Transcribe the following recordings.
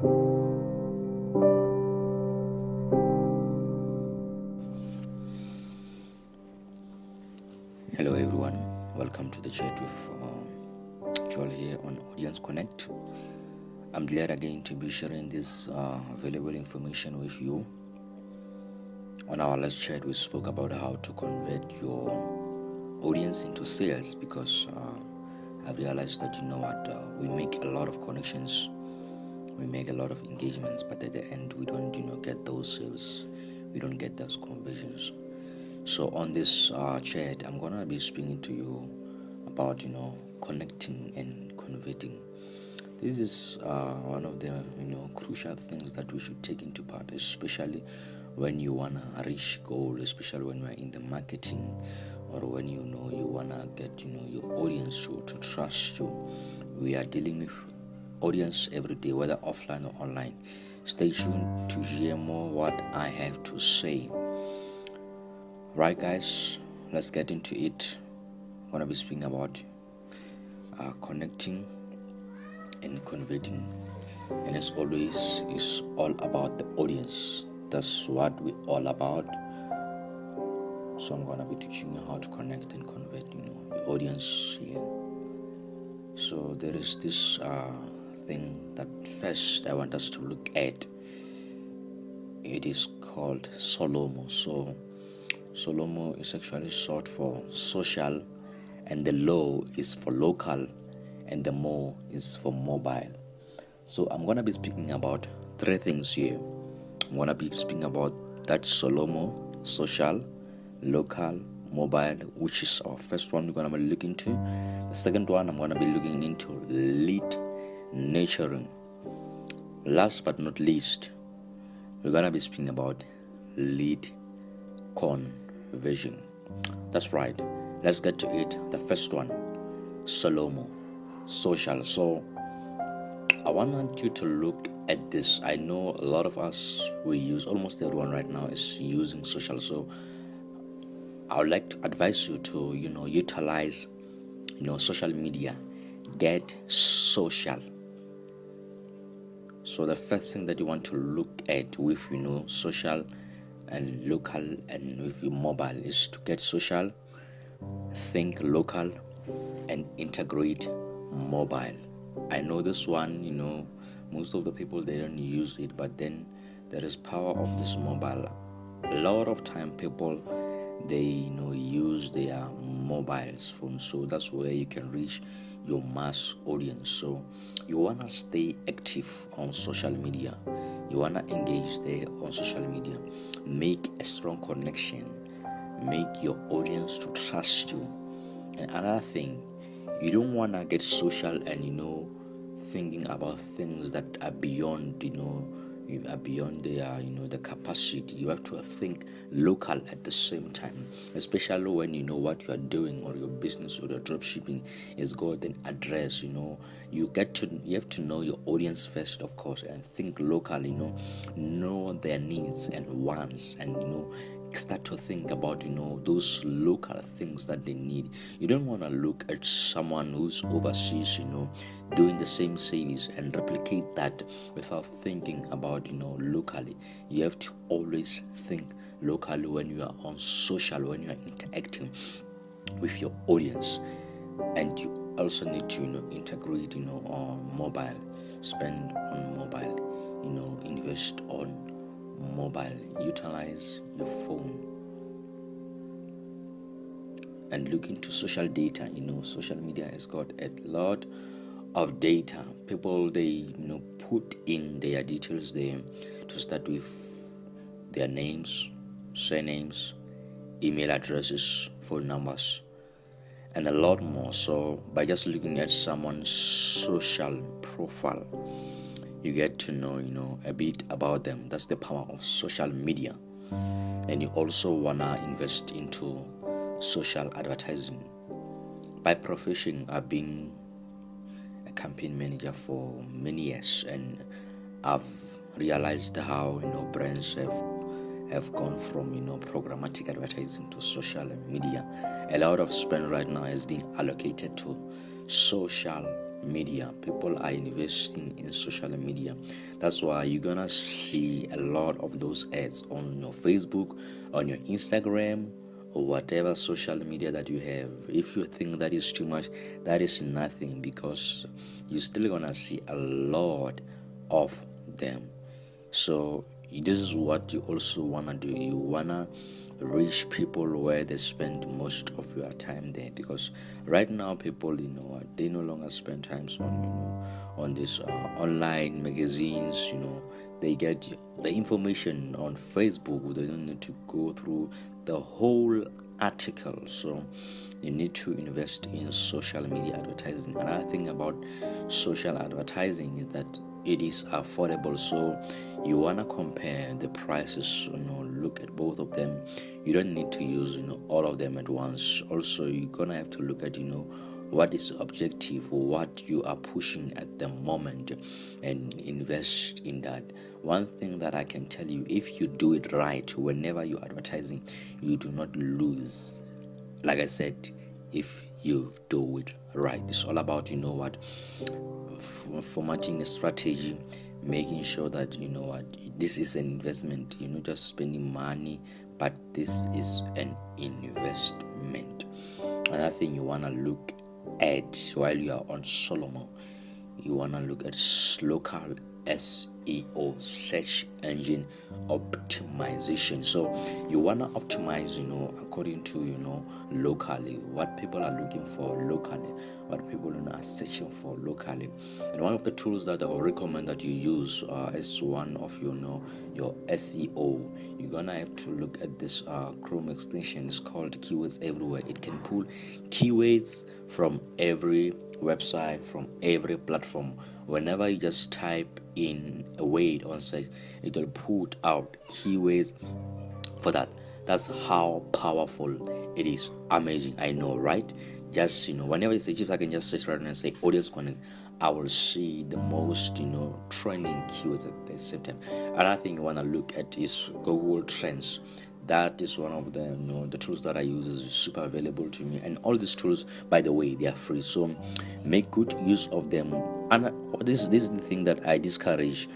Hello everyone, welcome to the chat with Joel here on Audience Connect. I'm glad again to be sharing this valuable information with you. On our last chat, we spoke about how to convert your audience into sales, because I've realized that we make a lot of connections, we make a lot of engagements, but at the end we don't get those sales, we don't get those conversions. So on this chat, I'm gonna be speaking to you about connecting and converting. This is one of the crucial things that we should take into part, especially when you wanna reach goal, especially when you're in the marketing, or when you wanna get your audience to trust you. We are dealing with audience every day, whether offline or online. Stay tuned to hear more what I have to say. Right, guys, let's get into it. I'm gonna be speaking about connecting and converting, and as always, it's all about the audience. That's what we're all about. So I'm gonna be teaching you how to connect and convert your audience here. So there is this thing that first I want us to look at. It is called SOLOMO. So SOLOMO is actually short for social, and the LO is for local, and the MO is for mobile. So I'm going to be speaking about three things here. I'm going to be speaking about that SOLOMO, social, local, mobile, which is our first one we're going to be looking into. The second one, I'm going to be looking into lead nurturing. Last but not least, we're going to be speaking about lead conversion. That's right. Let's get to it. The first one, SOLOMO, social. So I want you to look at this. I know a lot of us, we use, almost everyone right now is using social. So I would like to advise you to utilize social media. Get social. So the first thing that you want to look at with social and local and with your mobile is to get social, think local, and integrate mobile. I know this one, most of the people, they don't use it, but then there is power of this mobile. A lot of time people, they use their mobiles phone, so that's where you can reach your mass audience. So you want to stay active on social media, you want to engage there on social media, make a strong connection, make your audience to trust you. And another thing, you don't want to get social and thinking about things that are beyond the capacity. You have to think local at the same time, especially when you know what you are doing, or your business or your drop shipping is got an address. You have to know your audience first, of course, and think locally. Know their needs and wants, and start to think about those local things that they need. You don't want to look at someone who's overseas doing the same service and replicate that without thinking about locally. You have to always think locally when you are on social, when you are interacting with your audience. And you also need to integrate on mobile, spend on mobile, invest on mobile, utilize your phone, and look into social data. Social media has got a lot of data. People, they put in their details there, to start with their names, surnames, email addresses, phone numbers, and a lot more. So by just looking at someone's social profile, you get to know a bit about them. That's the power of social media. And you also wanna invest into social advertising. By profession, I've been a campaign manager for many years, and I've realized how brands have gone from programmatic advertising to social media. A lot of spend right now is being allocated to social media. People are investing in social media. That's why you're gonna see a lot of those ads on your Facebook, on your Instagram, or whatever social media that you have. If you think that is too much, that is nothing, because you're still gonna see a lot of them. So this is what you also wanna do. You wanna reach people where they spend most of your time there, because right now people, they no longer spend times on this online magazines. They get the information on Facebook. They don't need to go through the whole article. So you need to invest in social media advertising. Another thing about social advertising is that it is affordable. So you want to compare the prices, look at both of them. You don't need to use all of them at once. Also, you're gonna have to look at what is the objective, what you are pushing at the moment, and invest in that. One thing that I can tell you, if you do it right, whenever you're advertising, you do not lose. Like I said, if you do it right, it's all about formatting a strategy, making sure that this is an investment. You're not just spending money, but this is an investment. Another thing you want to look at while you are on Solomon, you want to look at local SEO, search engine optimization. So you want to optimize according to locally, what people are looking for locally, what people are searching for locally. And one of the tools that I will recommend that you use as one of your SEO, you're gonna have to look at this Chrome extension. It's called Keywords Everywhere. It can pull keywords from every website, from every platform. Whenever you just type in a word on search, it will put out keywords for that. That's how powerful it is. Amazing, I know, right? Just whenever you search, if I can just search right now and say audience connect, I will see the most trending keywords at the same time. Another thing you want to look at is Google Trends. That is one of the tools that I use. Is super available to me, and all these tools, by the way, they are free, so make good use of them. And this is the thing that I discourage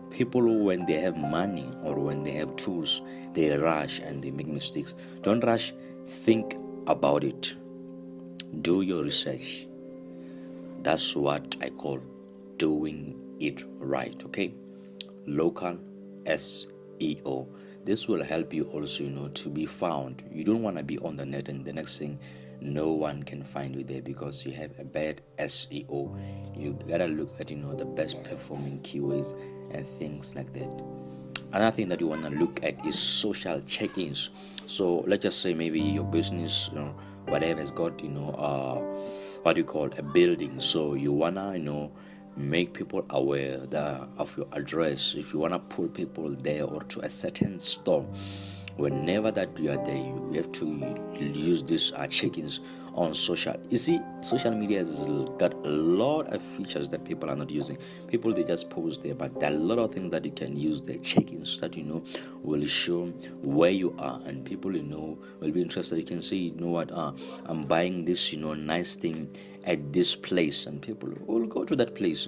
people. When they have money or when they have tools, they rush and they make mistakes. Don't rush. Think about it. Do your research. That's what I call doing it right. Okay, local SEO. This will help you also to be found. You don't want to be on the net and the next thing no one can find you there because you have a bad SEO. You gotta look at the best performing keywords and things like that. Another thing that you want to look at is social check-ins. So let's just say maybe your business whatever has got what do you call a building. So you wanna make people aware of your address. If you want to pull people there or to a certain store, whenever that you are there, you have to use these check-ins on social. You see, social media has got a lot of features that people are not using. People, they just post there, but there are a lot of things that you can use. The check-ins that will show where you are, and people will be interested. You can say, what, I'm buying this nice thing at this place, and people will go to that place.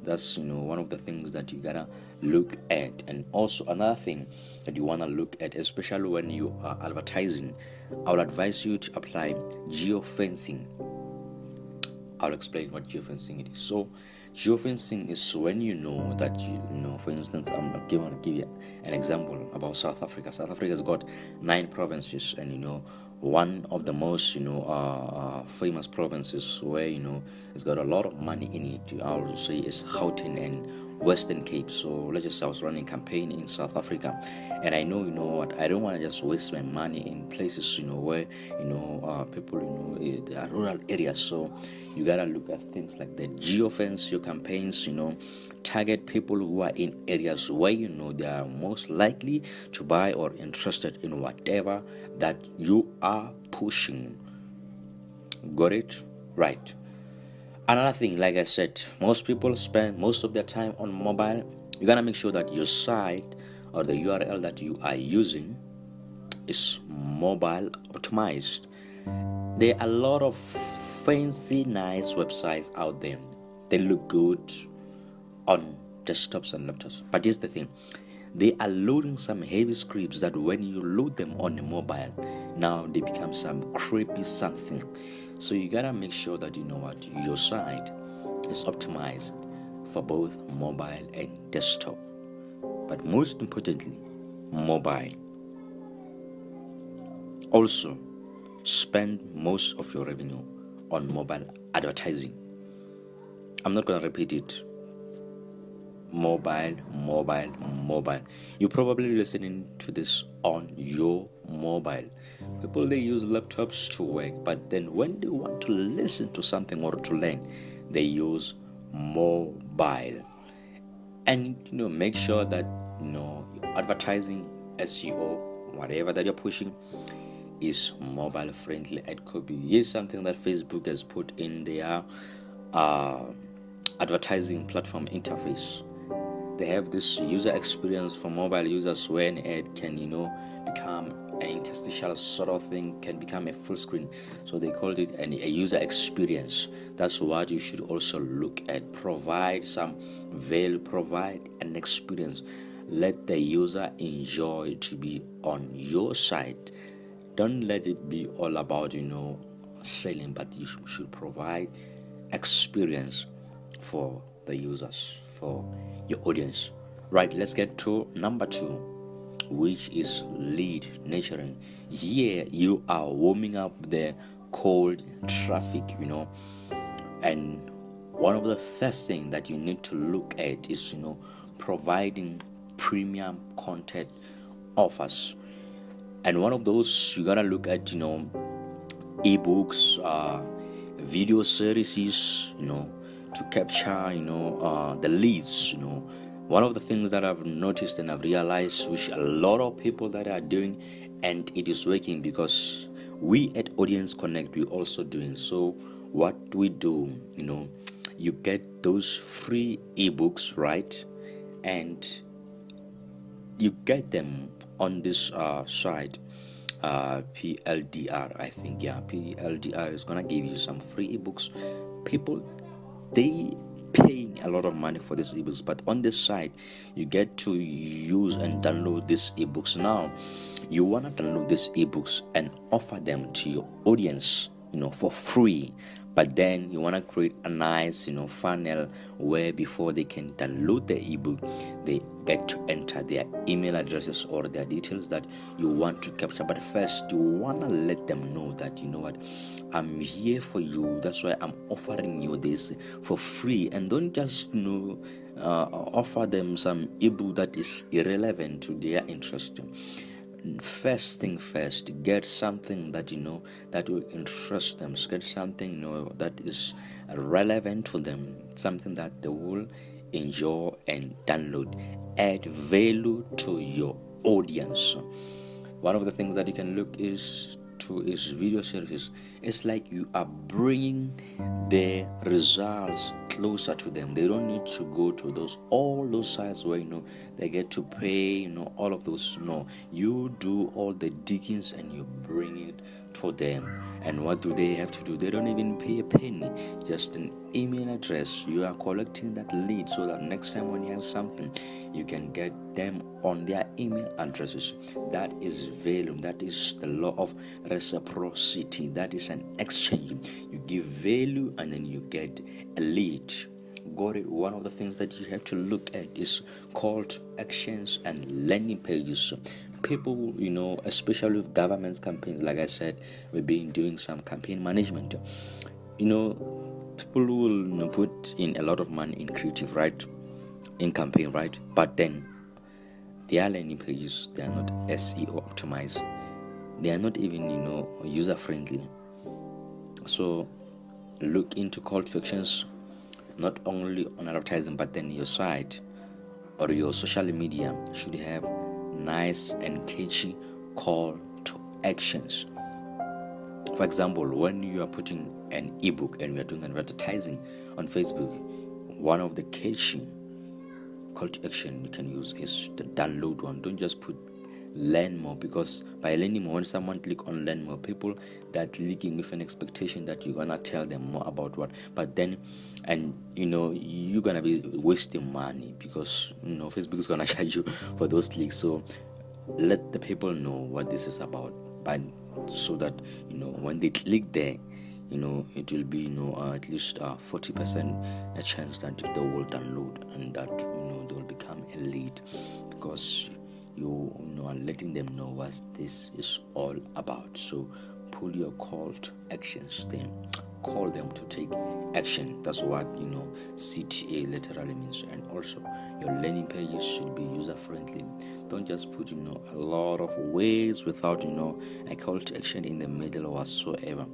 That's one of the things that you gotta look at. And also another thing that you want to look at, especially when you are advertising, I would advise you to apply geofencing. I'll explain what geofencing it is. So geofencing is when that for instance, I'm going to give you an example about South Africa. South Africa has got 9 provinces, and one of the most famous provinces where it's got a lot of money in it, I would say, is Gauteng and Western Cape. So let's just say I was running a campaign in South Africa, and I know what, I don't want to just waste my money in places where people they are rural areas. So you gotta look at things like that. Geofence your campaigns. Target people who are in areas where they are most likely to buy or interested in whatever that you are pushing. Got it? Right. Another thing, like I said, most people spend most of their time on mobile. You gotta make sure that your site or the URL that you are using is mobile optimized. There are a lot of fancy, nice websites out there. They look good on desktops and laptops. But here's the thing. They are loading some heavy scripts that when you load them on a mobile, now they become some creepy something. So you gotta make sure that you know what your site is optimized for both mobile and desktop. But most importantly, mobile. Also, spend most of your revenue on mobile advertising. I'm not gonna repeat it. Mobile. You're probably listening to this on your mobile. People, they use laptops to work, but then when they want to listen to something or to learn, they use mobile. And make sure that your advertising, SEO, whatever that you're pushing, is mobile friendly. It could be something that Facebook has put in their advertising platform interface. They have this user experience for mobile users when it can become an interstitial sort of thing, can become a full screen. So they called it a user experience. That's what you should also look at. Provide some value, provide an experience. Let the user enjoy to be on your site. Don't let it be all about selling, but you should provide experience for the users, for your audience. Right, let's get to number 2, which is lead nurturing. Here you are warming up the cold traffic, and one of the first things that you need to look at is providing premium content offers. And one of those you gotta look at ebooks, video series, to capture the leads. One of the things that I've noticed and I've realized, which a lot of people that are doing, and it is working, because we at Audience Connect, we also doing. So what we do, you get those free ebooks, right? And you get them on this site, PLDR, I think. PLDR is gonna give you some free ebooks. People, they paying a lot of money for these ebooks, but on this site you get to use and download these ebooks. Now you want to download these ebooks and offer them to your audience for free, but then you want to create a nice funnel where before they can download the ebook, they get to enter their email addresses or their details that you want to capture. But first you want to let them know that I'm here for you. That's why I'm offering you this for free. And don't just offer them some ebook that is irrelevant to their interest. First thing first, get something that that will interest them. Get something that is relevant to them, something that they will enjoy and download. Add value to your audience. One of the things that you can look is video series. It's like you are bringing the results closer to them. They don't need to go to all those sites where they get to pay all of those. No, you do all the diggings and you bring it to them. And what do they have to do? They don't even pay a penny, just an email address. You are collecting that lead so that next time when you have something, you can get them on their email addresses. That is value. That is the law of reciprocity. That is an exchange. You give value and then you get a lead. Got it? One of the things that you have to look at is call to actions and landing pages. People, especially with government's campaigns, like I said, we've been doing some campaign management. People will put in a lot of money in creative, right? In campaign, right? But then their landing pages, they are not SEO optimized. They are not even, user friendly. So look into call to actions, not only on advertising, but then your site or your social media should have nice and catchy call to actions. For example, when you are putting an ebook and we are doing advertising on Facebook, one of the catchy call to action you can use is the download one. Don't just put learn more, because by learning more, when someone click on learn more, people that are clicking with an expectation that you're gonna tell them more about what, but then, and you're gonna be wasting money, because Facebook is gonna charge you for those clicks. So let the people know what this is about, but so that when they click there, it will be at least 40% a chance that they will download, and that they will become a lead, because you are letting them know what this is all about. So pull your call to actions, then call them to take action. That's what CTA literally means. And also, your landing pages should be user friendly. Don't just put a lot of ways without a call to action in the middle whatsoever.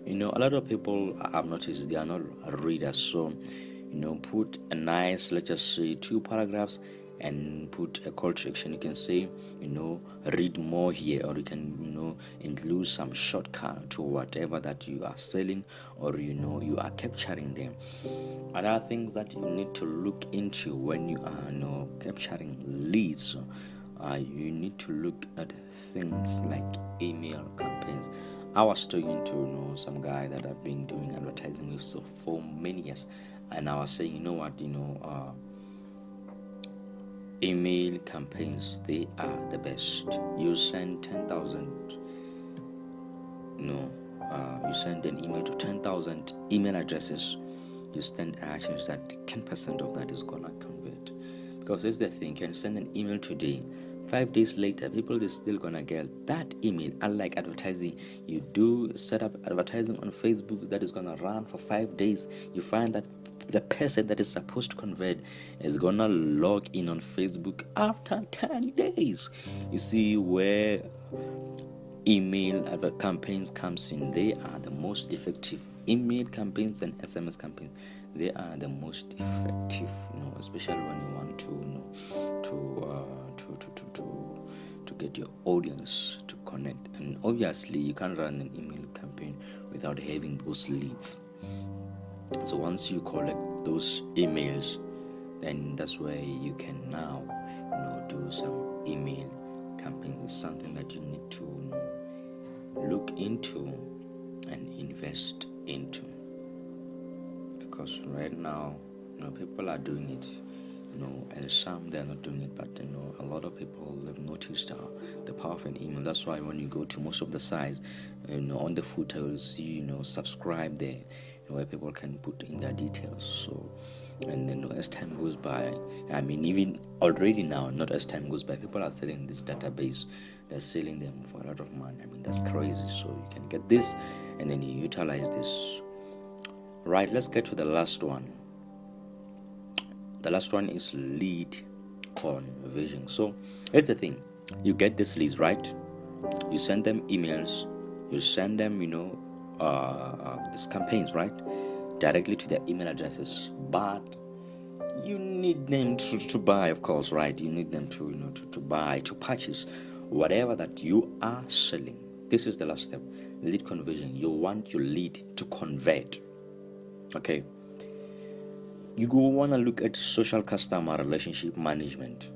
A lot of people I've noticed, they are not readers. So put a nice, let's just say 2 paragraphs, and put a call to action. You can say read more here, or you can include some shortcut to whatever that you are selling, or you are capturing them. Other things that you need to look into when you are capturing leads, you need to look at things like email campaigns. I was talking to some guy that I've been doing advertising with for many years, and I was saying, email campaigns, they are the best. You send 10,000, you send an email to 10,000 email addresses. You stand a chance that 10% of that is gonna convert, because that's the thing. You can send an email today, 5 days later, people are still gonna get that email. Unlike advertising, you do set up advertising on Facebook that is gonna run for 5 days. You find that the person that is supposed to convert is gonna log in on Facebook after 10 days. You see where email campaigns comes in. They are the most effective. Email campaigns and SMS campaigns, they are the most effective, especially when you want to get your audience to connect. And obviously you can't run an email campaign without having those leads. So once you collect those emails, then that's where you can now do some email campaigns. It's something that you need to look into and invest into, because right now people are doing it, and some they're not doing it, but a lot of people have noticed the power of an email. That's why when you go to most of the sites, on the footer you'll see subscribe there, where people can put in their details. So, and then as time goes by, even already now, not as time goes by, people are selling this database. They're selling them for a lot of money. That's crazy. So you can get this, and then you utilize this. Right, let's get to the last one. The last one is lead conversion. So here's the thing: you get these leads, right? You send them emails, you send them these campaigns, right, directly to their email addresses, but you need them to buy, of course, right? You need them to buy, to purchase whatever that you are selling. This is the last step: lead conversion. You want your lead to convert. Okay, you want to look at social customer relationship management.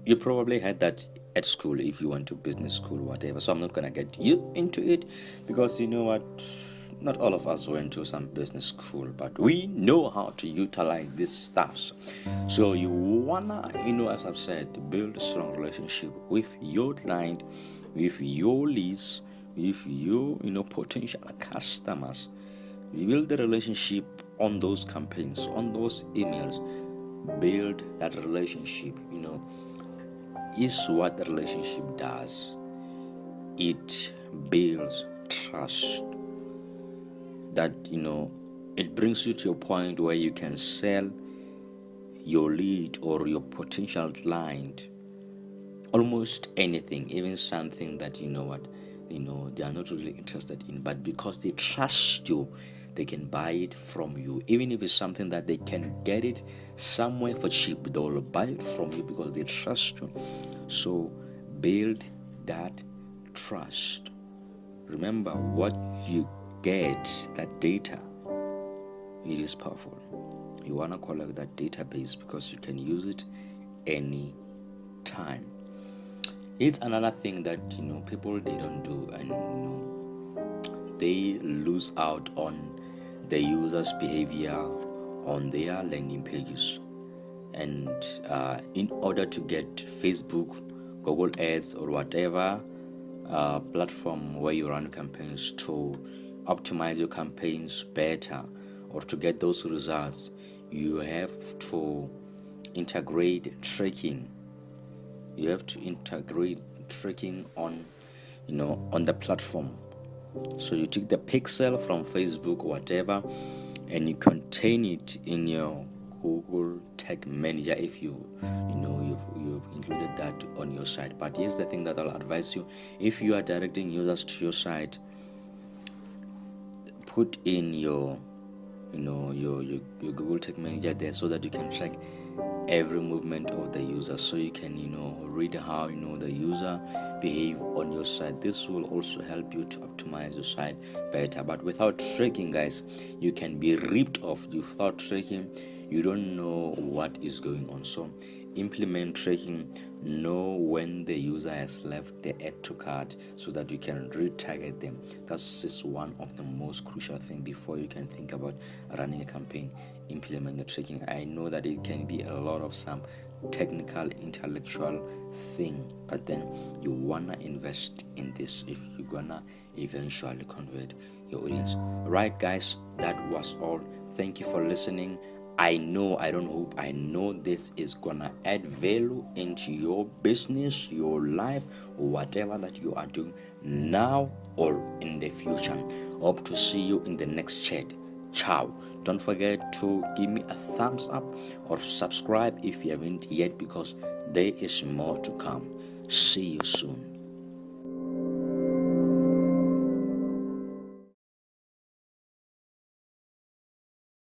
You probably had that at school if you went to business school, whatever. So I'm not gonna get you into it, because not all of us went to some business school, but we know how to utilize these stuffs. So you wanna, as I've said, build a strong relationship with your client, with your leads, with your potential customers. You build the relationship on those campaigns, on those emails. Build that relationship. Is what the relationship does. It builds trust. That it brings you to a point where you can sell your lead or your potential client almost anything, even something that they are not really interested in, but because they trust you, they can buy it from you. Even if it's something that they can get it somewhere for cheap, they will buy it from you because they trust you. So build that trust. Remember, what you get, that data, it is powerful. You want to collect that database because you can use it any time. It's another thing that people they don't do, and they lose out on the user's behavior on their landing pages. And in order to get Facebook, Google Ads, or whatever platform where you run campaigns to optimize your campaigns better or to get those results, you have to integrate tracking. You have to integrate tracking on the platform. So you take the pixel from Facebook or whatever, and you contain it in your Google Tag Manager if you've included that on your site. But here's the thing that I'll advise you: if you are directing users to your site, put in your Google Tag Manager there so that you can track every movement of the user, so you can read how the user behave on your site. This will also help you to optimize your site better. But without tracking, guys, you can be ripped off. Without tracking, you don't know what is going on. So implement tracking. Know when the user has left the add to cart so that you can retarget them. That's just one of the most crucial things before you can think about running a campaign. Implement the tracking. I know that it can be a lot of some technical, intellectual thing, but then you wanna invest in this if you're gonna eventually convert your audience. Right, guys, that was all. Thank you for listening. I know this is gonna add value into your business, your life, whatever that you are doing now or in the future. Hope to see you in the next chat. Ciao. Don't forget to give me a thumbs up or subscribe if you haven't yet, because there is more to come. See you soon.